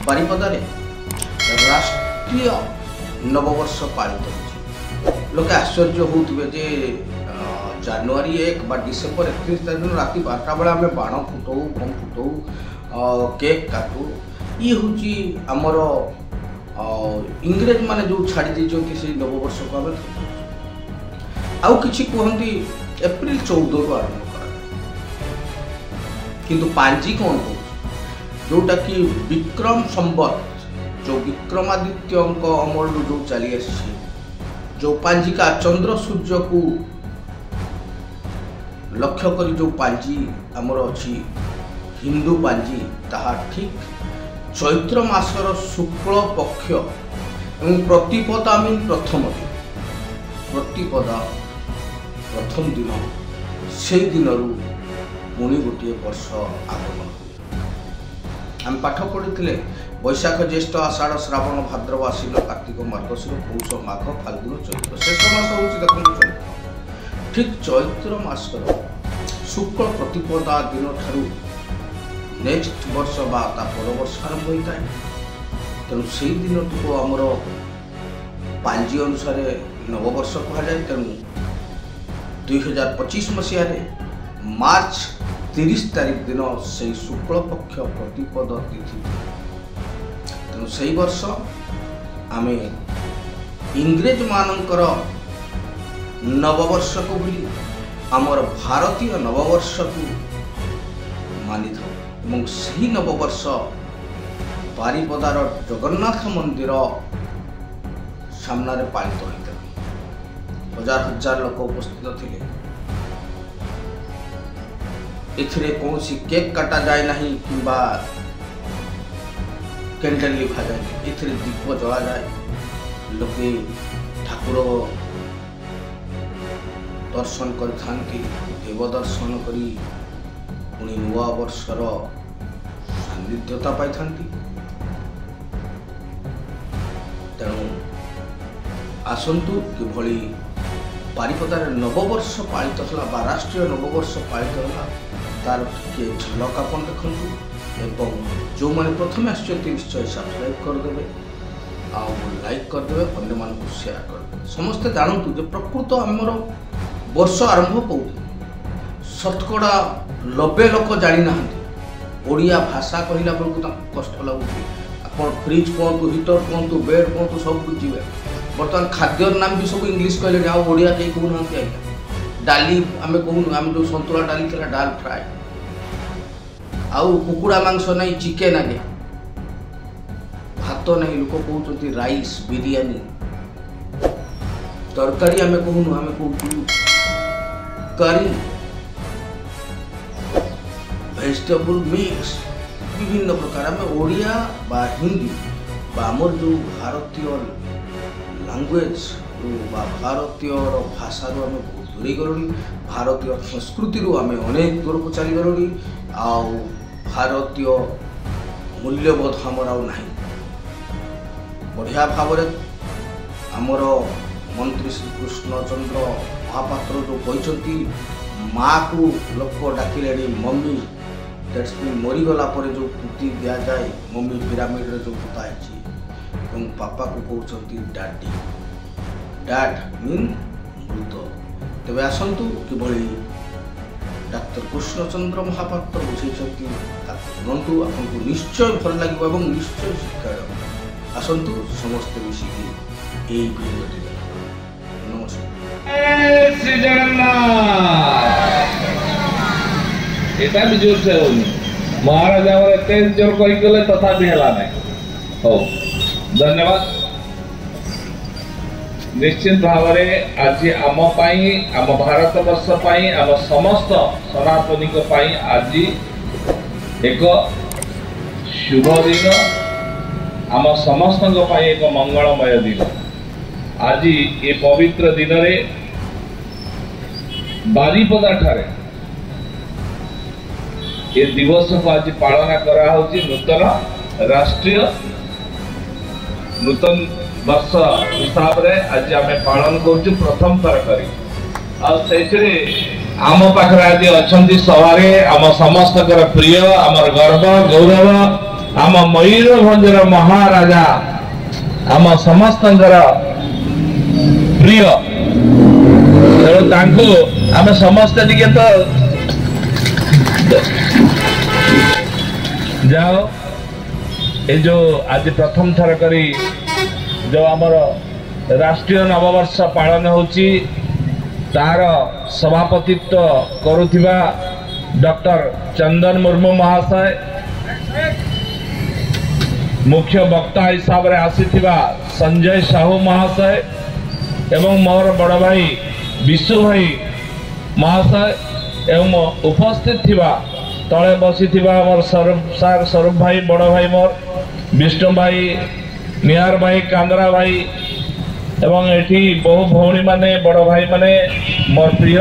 बारिपदारे राष्ट्रीय नववर्ष पालित हो लोके आश्चर्य होते जे जनवरी 1 बा डिसेम्बर 31 दिन राति 12टा बेला आम बाण फुटाऊ बम फुटाऊ केक काटू ये हूँ आमर इंग्रेज माने जो छाड़ी देते से नववर्ष को आम आउ कि कहती एप्रिल 14 आरंभ कर किंतु पांजी कौन हो जोटा कि विक्रम संवत जो विक्रमादित्य अमल जो चली जो पांजिका चंद्र सूर्य को लक्ष्य कर जो पांजी आमर अच्छी हिंदू पांजी ताहा ठीक चैत्र मासर शुक्ल पक्ष एवं प्रतिपदा मीन प्रथम दिन प्रतिपदा प्रथम दिन से दिन पुणी गोटे वर्ष आगमन आम पाठ पढ़ी बैशाख ज्येष्ठ आषाढ़ श्रावण भाद्रव आश्विन कार्तिक मार्गशीर पौष माघ फाल्गुन चैत्र शेष मास हूँ देखो चैत्र ठीक चैत्र मासर शुक्ल प्रतिपदा दिन ठारू नेक्स्ट वर्ष बा पर वर्ष आरंभ होता है तेणु से दिन को आमर पांजी अनुसार नववर्ष कहुए तेणु 2025 मसीह मार्च 30 तारीख दिन से शुक्ल पक्ष प्रतिपद तिथि तेणु से वर्ष आम इंग्रेज मानकर नववर्ष को बोली आमर भारतीय नववर्ष को मानी था और सही नववर्ष बारिपदार जगन्नाथ मंदिर सामने पालित होता हजार हजार लोक उपस्थित थे एथिरे कौन सी केक काटा जाए नहीं कि कैंडल लिखा जाए एथिरे दीप जला जाए लोके ठाकुर दर्शन करथांती देव दर्शन करी पुणी नुआ वर्षर सान्निध्यता पाई तेणु आसंतु किभली बारिपदार नववर्ष पालित है राष्ट्रीय नववर्ष पालित है तार टे झलक आप देखूँ एवं जो मैंने प्रथम आश्चर्य निश्चय सब्सक्राइब करदे लाइक करदे अन्य मानक शेयर करदे समस्ते जानतु जो प्रकृत आमर वर्ष आरंभ कौन शतकड़ा 90 लोक जानी ना ओडिया भाषा कहला बेलू कष्ट लगुच आप फ्रिज कहतु हिटर कहतु बेड कहतु सब बुझे बर्तमान खाद्य नाम भी सब इंग्लिश कहले आड़िया कहीं कहूना आज्ञा डाली आम कहूँ आम जो सतुला डाली था डाल फ्राए आउ कुकुड़ा मांस नहीं चिकेन आज्ञा भात नहीं लोक कहते राइस बिरियानी तरकारी आम कहूँ आम कहूँ करी वेजिटेबल मिक्स विभिन्न प्रकार आम ओडिया बा हिंदी बा आमर जो भारतीय लैंग्वेज भारतीय भाषा आम बहुत दूरे गलुणी भारतीय संस्कृति आम अनेक दूर को चली गलुणी आउ भारतीय मूल्यबोध आमर आउ ना बढ़िया भाव आमर मंत्री श्री कृष्णचंद्र महापात्र जो कहते माँ को लोक डाकिले मम्मी दैट्स मीन मरीगला जो पुती दि जाए मम्मी पिरामिड जो पुता है पापा को कहते डैडी डैड मीन मृत तेज आसतु किभली डाक्तर कृष्णचंद्र महापात्र बुझे शुणु आपको निश्चय भल लगे और निश्चय शिक्षा आसतु समस्ते मिसिकी यही भिडियोटी नमस्कार श्री जगन्नाथ एटा भी जोर से होनी महाराज आमर एते जोर कहीगले तथापि है हो धन्यवाद निश्चित भाव आज आम आम भारत वर्ष आम समस्त सनातनी आज एक शुभ दिन आम समस्त एक मंगलमय दिन आज ये पवित्र दिन बारिपदा ठारे ये दिवस को आज पालना करा नूतन राष्ट्रीय नूतन वर्ष हिसाब रे आज आम पालन कर प्रथम थर कर आम पाखे आज अच्छा सभारे आम समस्त प्रिय आम गर्व गौरव आम मयूरभंजर महाराजा आम समस्तंकर प्रिय तेणु आम समस्ते टिके तो जाओ ये जो आज प्रथम थर करी जो आमर राष्ट्रीय नववर्ष पालन होची तार सभापतित्व करुथिबा डॉक्टर चंदन मुर्मू महाशय मुख्य वक्ता हिसाब रे आसीथिबा संजय साहू महाशय एवं मोर बड़ भाई विशु भाई महाशय एवं उपस्थित थिबा तले बसी मोर स्वरूप भाई बड़ भाई मोर विष्णु भाई निहार भाई कांद्रा भाई एवं एठी बहु भौणी माने बड़ भाई माने मोर प्रिय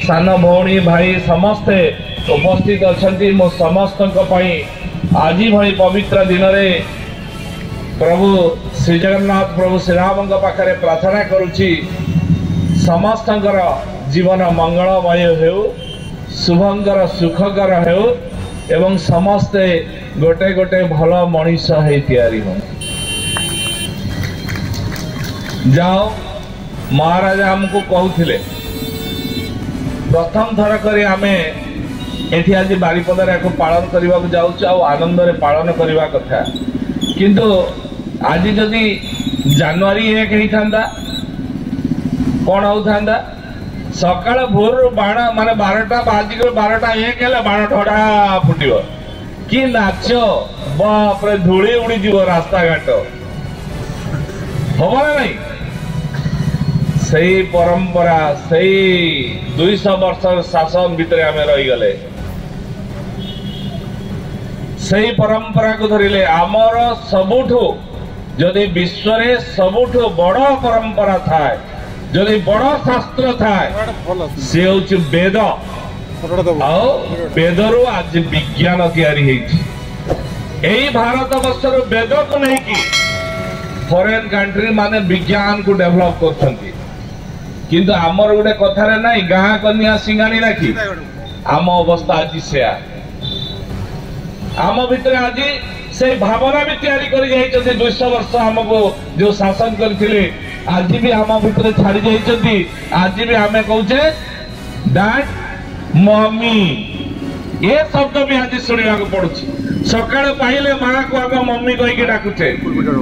सान भौणी भाई समस्ते उपस्थित अछंती मो समस्त आज भली पवित्र दिन रे प्रभु श्री जगन्नाथ प्रभु श्री राम पाखरे प्रार्थना करुछि समस्तंकर जीवन मंगलमय हेउ शुभंकर सुखकर हेउ एवं समस्ते गोटे गोटे भल मनीष हे तैयारी हो जाओ महाराजा हमको कहूथिले प्रथम थर करी आमे एठी आज बारिपदार एक पालन करने को जाऊँ आनंद रे पालन करने कथा किंतु आज जदि जनवरी 1 होता कौन होता सकाल भोर बाण माने 12टा बाजिक 12टा 1 हेले बाण ठोड़ा फुटिव कि नाच बाप रे धूली उड़ी जीव रास्ता घाट हम ना नहीं सही परंपरा सही 200 वर्ष शासन भितर आम रहीगले सही परंपरा को धरिले आमर सबुठु जदि विश्व रे सबुठु बड़ परंपरा थाए जदि बड़ शास्त्र थाए से होची वेद आओ वेद रु आज विज्ञान तैयारी हेछि एई भारत वर्षर वेद को नहीं कि फॉरेन कंट्री माने विज्ञान को डेवलप करछंती किंतु आमर गोटे कथारे नहीं गाँ कन्या सिंगाणी राखी आम अवस्था आज से आम भितर आज से भावना भी तैयारी कर 200 वर्ष आमको जो शासन करथिले आज भी आम भितर छाड़ी जाइछंती आज भी आमे कहूचे डैड मम्मी ये शब्द भी आज सुनिया को पड़ुछि सकाळ पाइले मां को आम मम्मी कहि के डाकुचे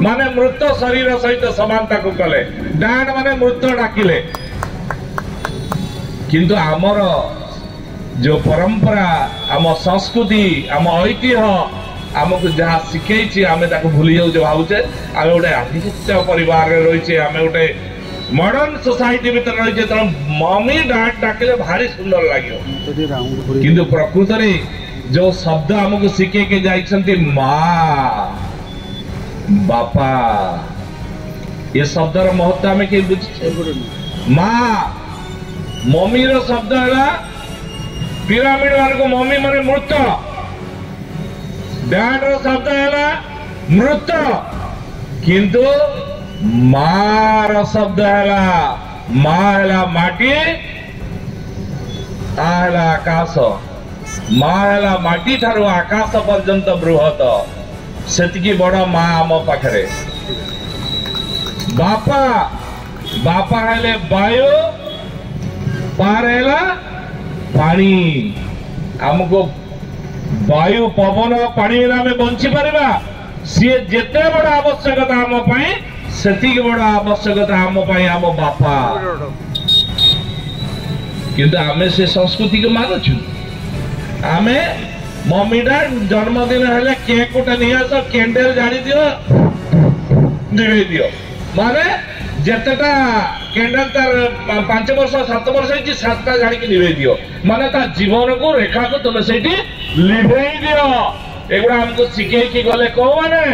माने मृत शरीर सहित समानता को कले डैड माने मृत डाकिले किंतु आमर जो परंपरा आम संस्कृति आम ऐतिह्य आमको जहाँ शिखई आम भूली जाऊे भावुचे आम गोटे आधिपत्य परिवार रही आम गोटे मॉडर्न सोसाइटी भीतर रही तेणु मम्मी डैड डाकिले भारी सुंदर लगे किंतु प्रकृत में जो शब्द आमको शिखे के जाइछंती माँ बापा ये शब्दर महत्व आम के बुझे माँ मम्मी रो शब्द है पिरामिड मान को मम्मी माने मृत डैड रो शब्द है मृत किंतु माँ रो शब्द है माँ है माटी आ है आकाश माँ है माटी ठारू आकाश पर्यंत बृहत सेतिकी बड़ माँ आम पाखरे बापा बापा है वायु पार है पानी आमको वायु पवन पानी आम बंची पारिबा सी जेते बड़ आवश्यकता आम पाई सेति बड़ आवश्यकता आम पाई आम बापा किंतु आमे से संस्कृति को मानुछु आमे मम्मी डैड जन्मदिन हेले केक कोटा नहीं आस कैंडल जानी दियो दिवे दियो माने जेतेटा कैंडल तार 5 वर्ष 7 वर्ष जी 7टा जानी के निवे दियो माने ता जीवन को रेखा को तुम सेठी लिभेई दियो एगुडा हमको सिखे की गले को माने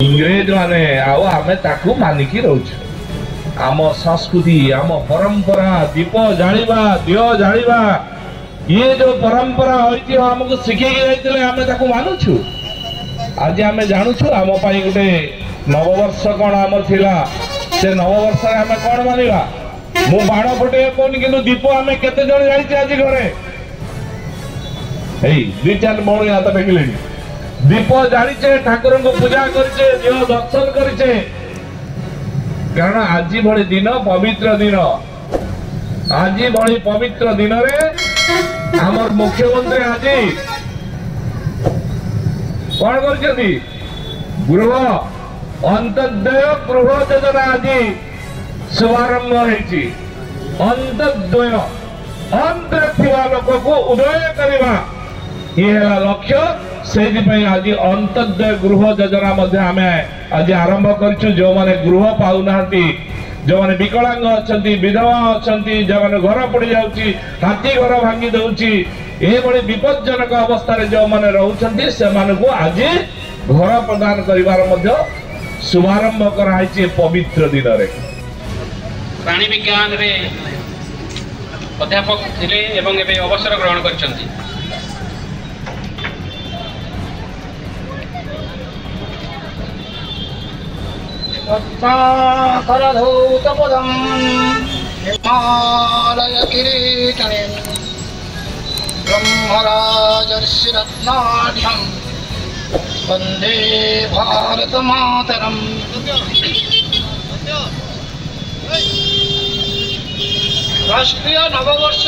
इंग्रेज माने आउ आमे ताकू मानि की रहउछ आम संस्कृति आम परंपरा दीप जालिबा दियो जालिबा ये जो परंपरा ऐतिह्य हमको सिखे के जाइतले आमे ताकू मानुछु आज आमे जानुछु आम पाई गोटे नववर्ष कोन हमर थिला से नववर्ष आम कौन मानिबा मु बाण फुटे कहनी कि दीप आम केते जन जाइछे आज घरे 2-4 बौणी हाथ टेकिले दीप जाचे ठाकुर को पूजा करिचे देव दर्शन करिचे कारण आज भली दिन पवित्र दिन आज भली पवित्र दिन रे हमर मुख्यमंत्री आज कौन कर गृह अंत्योदय गृह योजना आज शुभारंभ होती अंत्योदय अंत लोक को उदय करवा ये लक्ष्य से आज अंत्योदय गृह योजना आम आज आरंभ कर जो मैंने गृह पाऊना जो मैंने विकलांग अच्छा विधवा अच्छा जो मैंने घर पड़ जाऊँगी हाथी घर भांगी दौची ये विपज्जनक अवस्था जो मैंने रोचंती से आज घर प्रदान करिवार शुभारंभ कराई पवित्र दिन रे प्राणी विज्ञान रे अध्यापक थिले एवं एबे अवसर ग्रहण करछंती। करधौतपदं हिमालय किरीटने ब्रह्मराजर्षिरत्नाढ्यं वन्दे भारत मातरम्। राष्ट्रीय नववर्ष